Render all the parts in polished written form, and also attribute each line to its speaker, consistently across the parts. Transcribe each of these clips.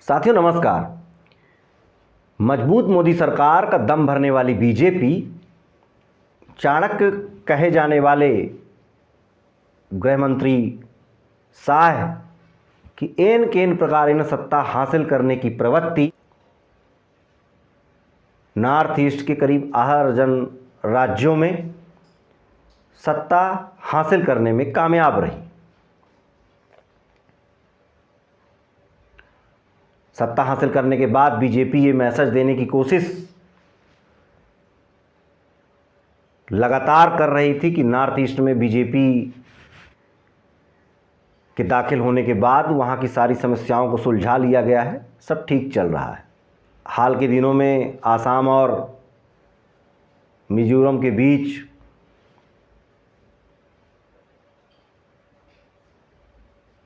Speaker 1: साथियों नमस्कार। मजबूत मोदी सरकार का दम भरने वाली बीजेपी, चाणक्य कहे जाने वाले गृह मंत्री शाह की एन केन प्रकार इन सत्ता हासिल करने की प्रवृत्ति नॉर्थ ईस्ट के करीब 8 दर्जन राज्यों में सत्ता हासिल करने में कामयाब रही। सत्ता हासिल करने के बाद बीजेपी ये मैसेज देने की कोशिश लगातार कर रही थी कि नॉर्थ ईस्ट में बीजेपी के दाखिल होने के बाद वहाँ की सारी समस्याओं को सुलझा लिया गया है, सब ठीक चल रहा है। हाल के दिनों में आसाम और मिजोरम के बीच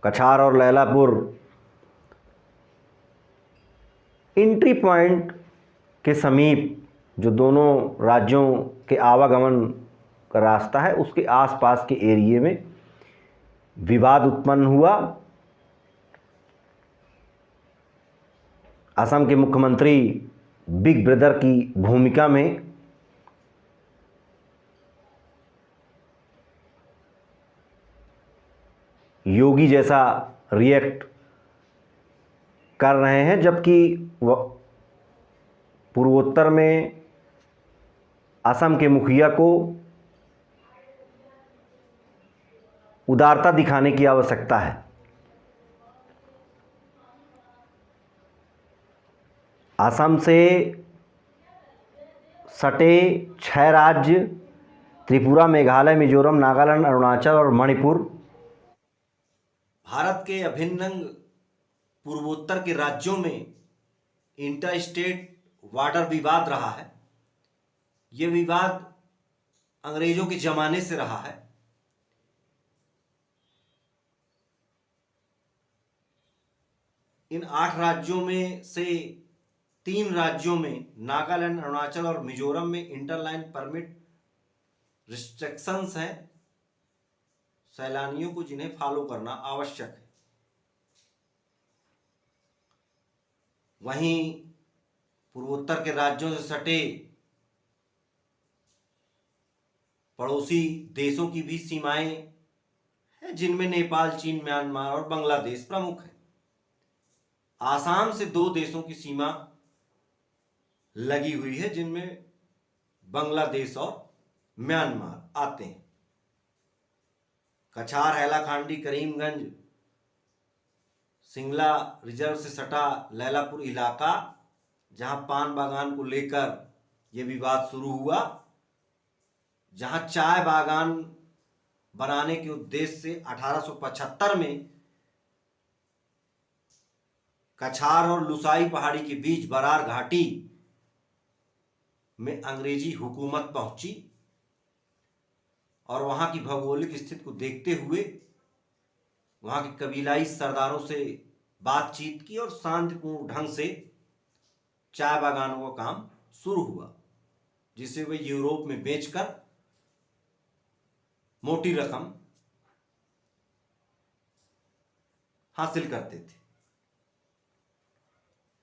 Speaker 1: कछार और लैलापुर एंट्री पॉइंट के समीप जो दोनों राज्यों के आवागमन का रास्ता है, उसके आसपास के एरिए में विवाद उत्पन्न हुआ। असम के मुख्यमंत्री बिग ब्रदर की भूमिका में योगी जैसा रिएक्ट कर रहे हैं, जबकि पूर्वोत्तर में असम के मुखिया को उदारता दिखाने की आवश्यकता है। असम से सटे 6 राज्य त्रिपुरा, मेघालय, मिजोरम, नागालैंड, अरुणाचल और मणिपुर भारत के अभिन्न अंग पूर्वोत्तर के राज्यों में इंटर स्टेट बॉर्डर विवाद रहा है। यह विवाद अंग्रेजों के जमाने से रहा है। इन 8 राज्यों में से 3 राज्यों में नागालैंड, अरुणाचल और मिजोरम में इंटरलाइन परमिट रिस्ट्रिक्शंस हैं, सैलानियों को जिन्हें फॉलो करना आवश्यक है। वहीं पूर्वोत्तर के राज्यों से सटे पड़ोसी देशों की भी सीमाएं हैं, जिनमें नेपाल, चीन, म्यांमार और बांग्लादेश प्रमुख है। आसाम से 2 देशों की सीमा लगी हुई है, जिनमें बांग्लादेश और म्यांमार आते हैं। कछार, हैलाकांडी, करीमगंज, सिंगला रिजर्व से सटा लैलापुर इलाका, जहां पान बागान को लेकर यह विवाद शुरू हुआ, जहां चाय बागान बनाने के उद्देश्य से 1875 में कछार और लुसाई पहाड़ी के बीच बरार घाटी में अंग्रेजी हुकूमत पहुंची और वहां की भौगोलिक स्थिति को देखते हुए वहां के कबीलाई सरदारों से बातचीत की और शांतिपूर्ण ढंग से चाय बागानों का काम शुरू हुआ, जिसे वे यूरोप में बेचकर मोटी रकम हासिल करते थे।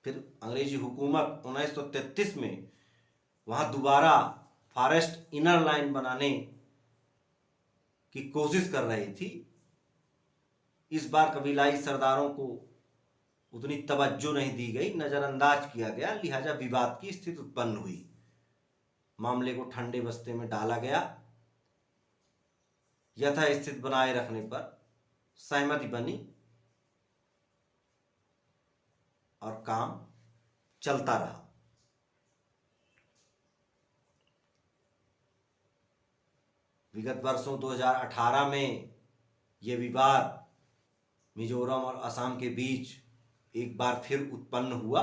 Speaker 1: फिर अंग्रेजी हुकूमत 1933 में वहां दोबारा फॉरेस्ट इनर लाइन बनाने की कोशिश कर रही थी। इस बार कबीलाई सरदारों को उतनी तवज्जो नहीं दी गई, नजरअंदाज किया गया, लिहाजा विवाद की स्थिति उत्पन्न हुई। मामले को ठंडे बस्ते में डाला गया। यथास्थिति बनाए रखने पर सहमति बनी और काम चलता रहा। विगत वर्षों 2018 में यह विवाद मिजोरम और असम के बीच एक बार फिर उत्पन्न हुआ।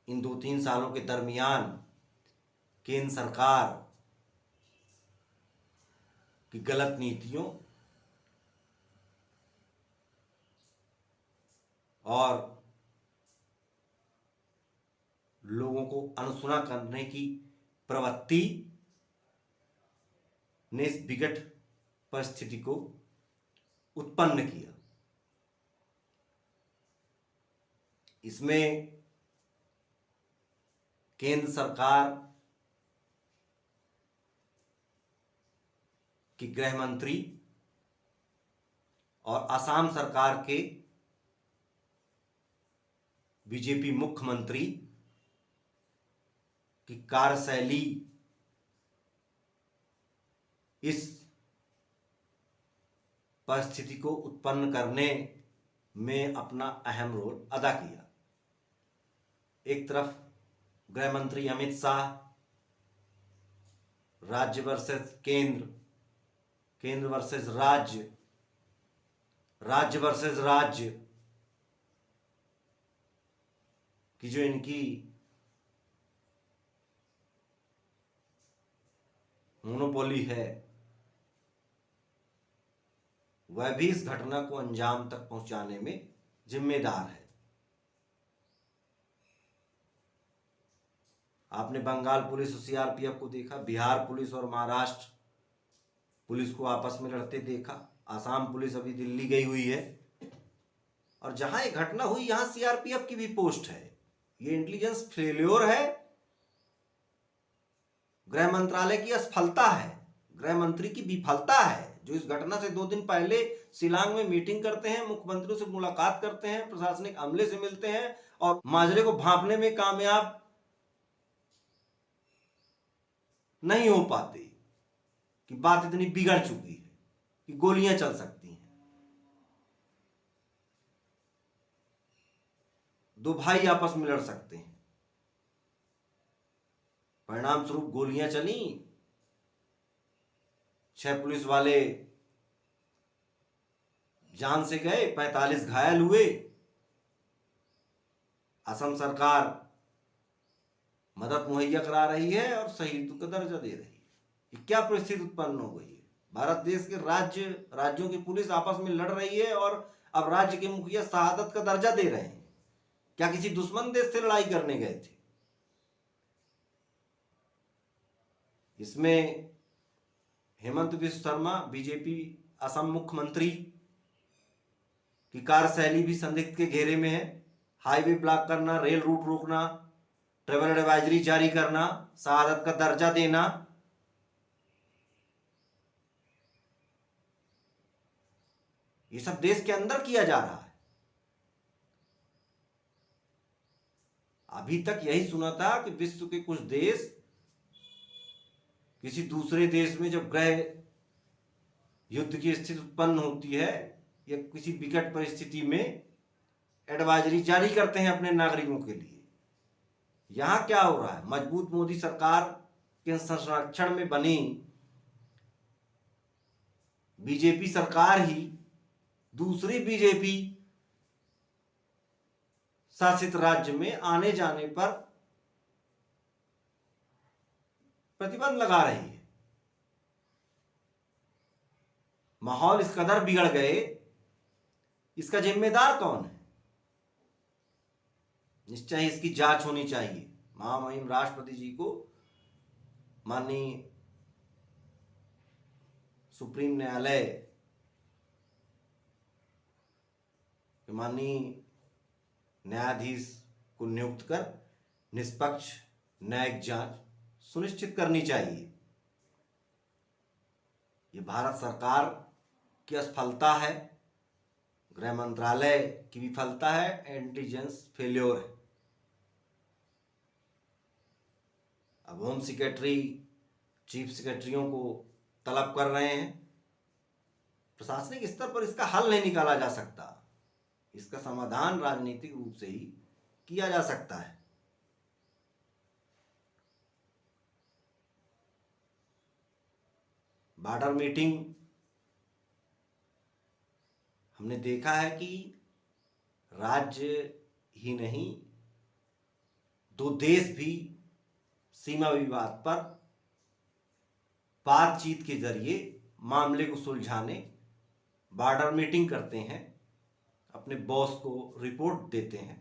Speaker 1: इन 2-3 सालों के दरमियान केंद्र सरकार की गलत नीतियों और लोगों को अनसुना करने की प्रवृत्ति ने इस विकट परिस्थिति को उत्पन्न किया। इसमें केंद्र सरकार की गृह मंत्री और असम सरकार के बीजेपी मुख्यमंत्री की कार्यशैली इस परिस्थिति को उत्पन्न करने में अपना अहम रोल अदा किया। एक तरफ गृह मंत्री अमित शाह राज्य वर्सेस केंद्र, केंद्र वर्सेस राज्य, राज्य वर्सेस राज्य की जो इनकी मोनोपोली है, वह भी इस घटना को अंजाम तक पहुंचाने में जिम्मेदार है। आपने बंगाल पुलिस और सीआरपीएफ को देखा, बिहार पुलिस और महाराष्ट्र पुलिस को आपस में लड़ते देखा, आसाम पुलिस अभी दिल्ली गई हुई है, और जहां ये घटना हुई यहां सीआरपीएफ की भी पोस्ट है। ये इंटेलिजेंस फेल्योर है, गृह मंत्रालय की असफलता है, गृह मंत्री की विफलता है, जो इस घटना से 2 दिन पहले शिलांग में मीटिंग करते हैं, मुख्यमंत्रियों से मुलाकात करते हैं, प्रशासनिक अमले से मिलते हैं और माजरे को भांपने में कामयाब नहीं हो पाते कि बात इतनी बिगड़ चुकी है कि गोलियां चल सकती हैं। 2 भाई आपस में लड़ सकते हैं, परिणाम स्वरूप गोलियां चली, 6 पुलिस वाले जान से गए, 45 घायल हुए। असम सरकार मदद मुहैया करा रही है और शहीद का दर्जा दे रही है। क्या परिस्थिति उत्पन्न हो गई है? भारत देश के राज्यों की पुलिस आपस में लड़ रही है और अब राज्य के मुखिया शहादत का दर्जा दे रहे हैं। क्या किसी दुश्मन देश से लड़ाई करने गए थे? इसमें हेमंत बिश्व शर्मा बीजेपी असम मुख्यमंत्री की कार्यशैली भी संदिग्ध के घेरे में है। हाईवे ब्लॉक करना, रेल रूट रोकना, ट्रेवल एडवाइजरी जारी करना, शहादत का दर्जा देना, ये सब देश के अंदर किया जा रहा है। अभी तक यही सुना था कि विश्व के कुछ देश किसी दूसरे देश में जब गृह युद्ध की स्थिति उत्पन्न होती है या किसी विकट परिस्थिति में एडवाइजरी जारी करते हैं अपने नागरिकों के लिए। यहां क्या हो रहा है? मजबूत मोदी सरकार के संरक्षण में बनी बीजेपी सरकार ही दूसरी बीजेपी शासित राज्य में आने जाने पर प्रतिबंध लगा रही है। माहौल इस कदर बिगड़ गए, इसका जिम्मेदार कौन है? निश्चय इसकी जांच होनी चाहिए। महामहिम राष्ट्रपति जी को माननीय सुप्रीम न्यायालय के माननीय न्यायाधीश को नियुक्त कर निष्पक्ष न्यायिक जांच सुनिश्चित करनी चाहिए। ये भारत सरकार की असफलता है, गृह मंत्रालय की विफलता है, इंटेलिजेंस फेल्योर है। अब होम सेक्रेटरी चीफ सेक्रेटरियों को तलब कर रहे हैं। प्रशासनिक स्तर पर इसका हल नहीं निकाला जा सकता, इसका समाधान राजनीतिक रूप से ही किया जा सकता है। बॉर्डर मीटिंग हमने देखा है कि राज्य ही नहीं, 2 देश भी सीमा विवाद पर बातचीत के जरिए मामले को सुलझाने बॉर्डर मीटिंग करते हैं, अपने बॉस को रिपोर्ट देते हैं,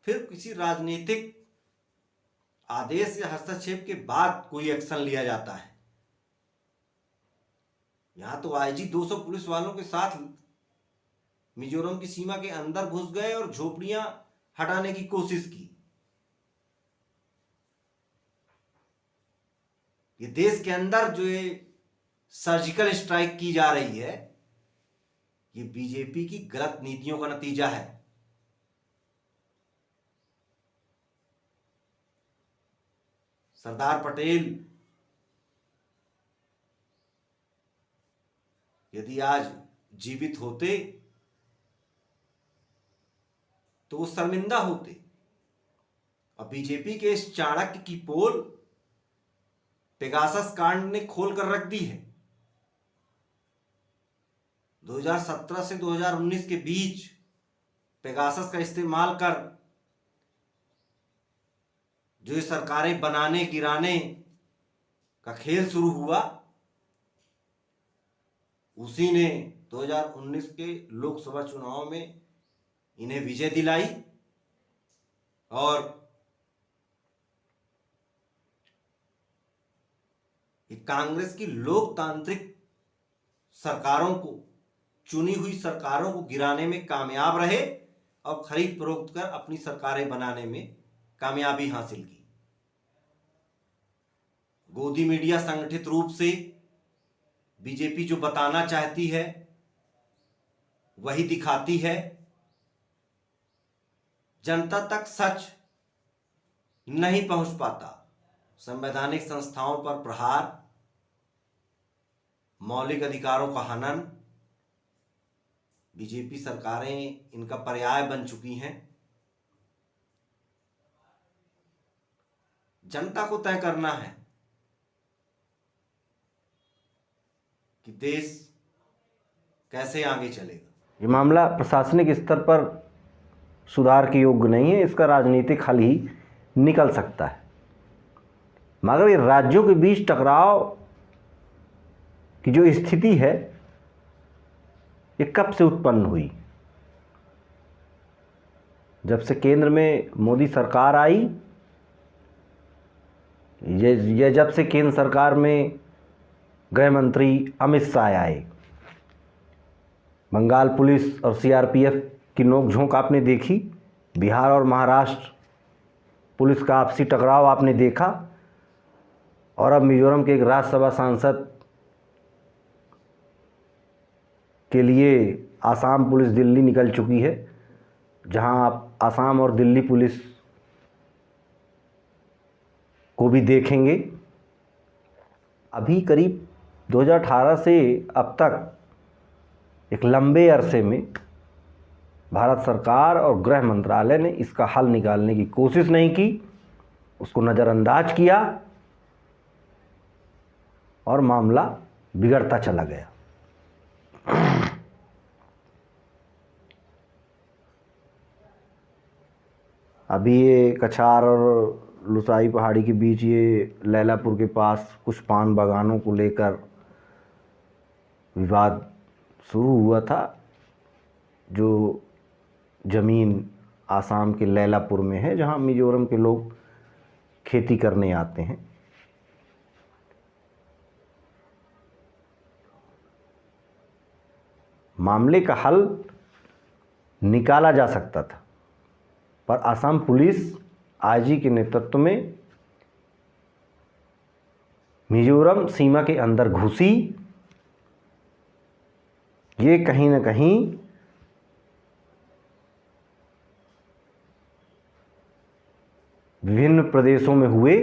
Speaker 1: फिर किसी राजनीतिक आदेश या हस्तक्षेप के बाद कोई एक्शन लिया जाता है। यहां तो आईजी 200 पुलिस वालों के साथ मिजोरम की सीमा के अंदर घुस गए और झोपड़ियां हटाने की कोशिश की। ये देश के अंदर जो ये सर्जिकल स्ट्राइक की जा रही है, ये बीजेपी की गलत नीतियों का नतीजा है। सरदार पटेल यदि आज जीवित होते तो वो शर्मिंदा होते। और बीजेपी के इस चाणक्य की पोल पेगासस कांड ने खोल कर रख दी है। 2017 से 2019 के बीच पेगासस का इस्तेमाल कर जो ये सरकारें बनाने गिराने का खेल शुरू हुआ, उसी ने 2019 के लोकसभा चुनाव में इन्हें विजय दिलाई। और कांग्रेस की लोकतांत्रिक सरकारों को, चुनी हुई सरकारों को गिराने में कामयाब रहे और खरीद फरोख्त कर अपनी सरकारें बनाने में कामयाबी हासिल की। गोदी मीडिया संगठित रूप से बीजेपी जो बताना चाहती है वही दिखाती है। जनता तक सच नहीं पहुंच पाता। संवैधानिक संस्थाओं पर प्रहार, मौलिक अधिकारों का हनन, बीजेपी सरकारें इनका पर्याय बन चुकी हैं। जनता को तय करना है कि देश कैसे आगे चलेगा।
Speaker 2: ये मामला प्रशासनिक स्तर पर सुधार के योग्य नहीं है, इसका राजनीतिक हल ही निकल सकता है। मगर ये राज्यों के बीच टकराव की जो स्थिति है, ये कब से उत्पन्न हुई? जब से केंद्र में मोदी सरकार आई, ये जब से केंद्र सरकार में गृह मंत्री अमित शाह आए। बंगाल पुलिस और सीआरपीएफ की नोकझोंक आपने देखी, बिहार और महाराष्ट्र पुलिस का आपसी टकराव आपने देखा, और अब मिजोरम के एक राज्यसभा सांसद के लिए आसाम पुलिस दिल्ली निकल चुकी है, जहां आप आसाम और दिल्ली पुलिस को भी देखेंगे। अभी करीब 2018 से अब तक एक लंबे अरसे में भारत सरकार और गृह मंत्रालय ने इसका हल निकालने की कोशिश नहीं की, उसको नज़रअंदाज किया और मामला बिगड़ता चला गया। अभी ये कछार और लुसाई पहाड़ी के बीच ये लैलापुर के पास कुछ पान बागानों को लेकर विवाद शुरू हुआ था, जो ज़मीन आसाम के लैलापुर में है, जहां मिजोरम के लोग खेती करने आते हैं। मामले का हल निकाला जा सकता था, पर आसाम पुलिस आईजी के नेतृत्व में मिजोरम सीमा के अंदर घुसी। ये कहीं न कहीं विभिन्न प्रदेशों में हुए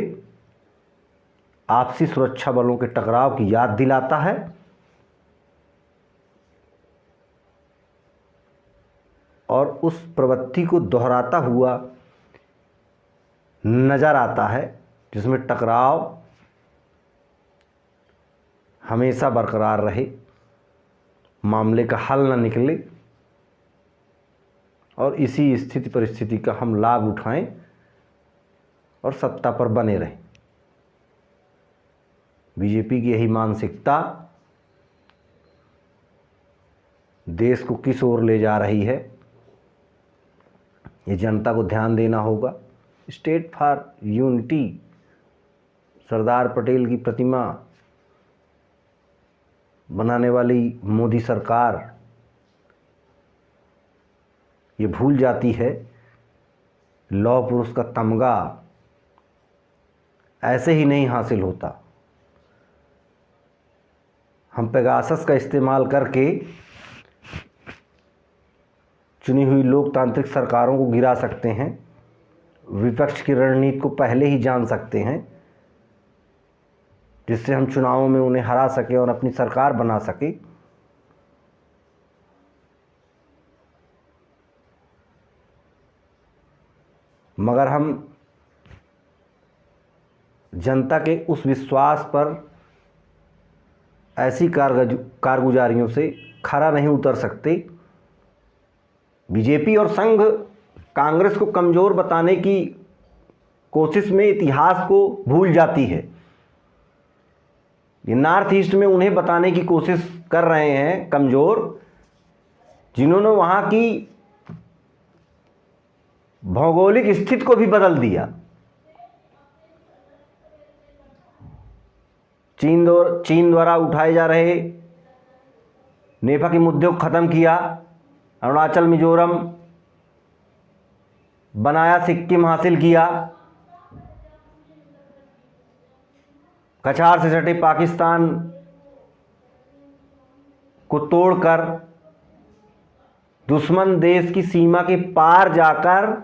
Speaker 2: आपसी सुरक्षा बलों के टकराव की याद दिलाता है, और उस प्रवृत्ति को दोहराता हुआ नज़र आता है, जिसमें टकराव हमेशा बरकरार रहे, मामले का हल न निकले और इसी स्थिति परिस्थिति का हम लाभ उठाएं और सत्ता पर बने रहें। बीजेपी की यही मानसिकता देश को किस ओर ले जा रही है, ये जनता को ध्यान देना होगा। State for unity, Sardar Patel की प्रतिमा बनाने वाली मोदी सरकार ये भूल जाती है लौह पुरुष का तमगा ऐसे ही नहीं हासिल होता। हम पेगासस का इस्तेमाल करके चुनी हुई लोकतांत्रिक सरकारों को गिरा सकते हैं, विपक्ष की रणनीति को पहले ही जान सकते हैं, जिससे हम चुनावों में उन्हें हरा सकें और अपनी सरकार बना सकें। मगर हम जनता के उस विश्वास पर ऐसी कारगुजारियों से खरा नहीं उतर सकते। बीजेपी और संघ कांग्रेस को कमज़ोर बताने की कोशिश में इतिहास को भूल जाती है। ये नॉर्थ ईस्ट में उन्हें बताने की कोशिश कर रहे हैं कमज़ोर, जिन्होंने वहाँ की भौगोलिक स्थिति को भी बदल दिया। चीन द्वारा उठाए जा रहे नेफा के मुद्दे को ख़त्म किया, अरुणाचल मिजोरम बनाया, सिक्किम हासिल किया, कछार से सटे पाकिस्तान को तोड़कर दुश्मन देश की सीमा के पार जाकर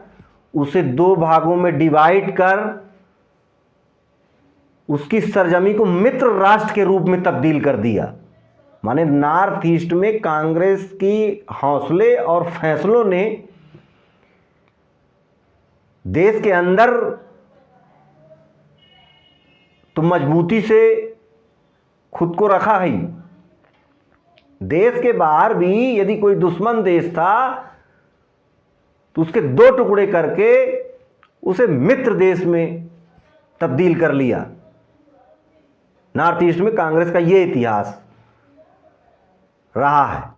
Speaker 2: उसे दो भागों में डिवाइड कर उसकी सरजमी को मित्र राष्ट्र के रूप में तब्दील कर दिया। माने नॉर्थ ईस्ट में कांग्रेस की हौसले और फैसलों ने देश के अंदर तो मजबूती से खुद को रखा ही, देश के बाहर भी यदि कोई दुश्मन देश था तो उसके दो टुकड़े करके उसे मित्र देश में तब्दील कर लिया। नॉर्थ ईस्ट में कांग्रेस का ये इतिहास रहा है।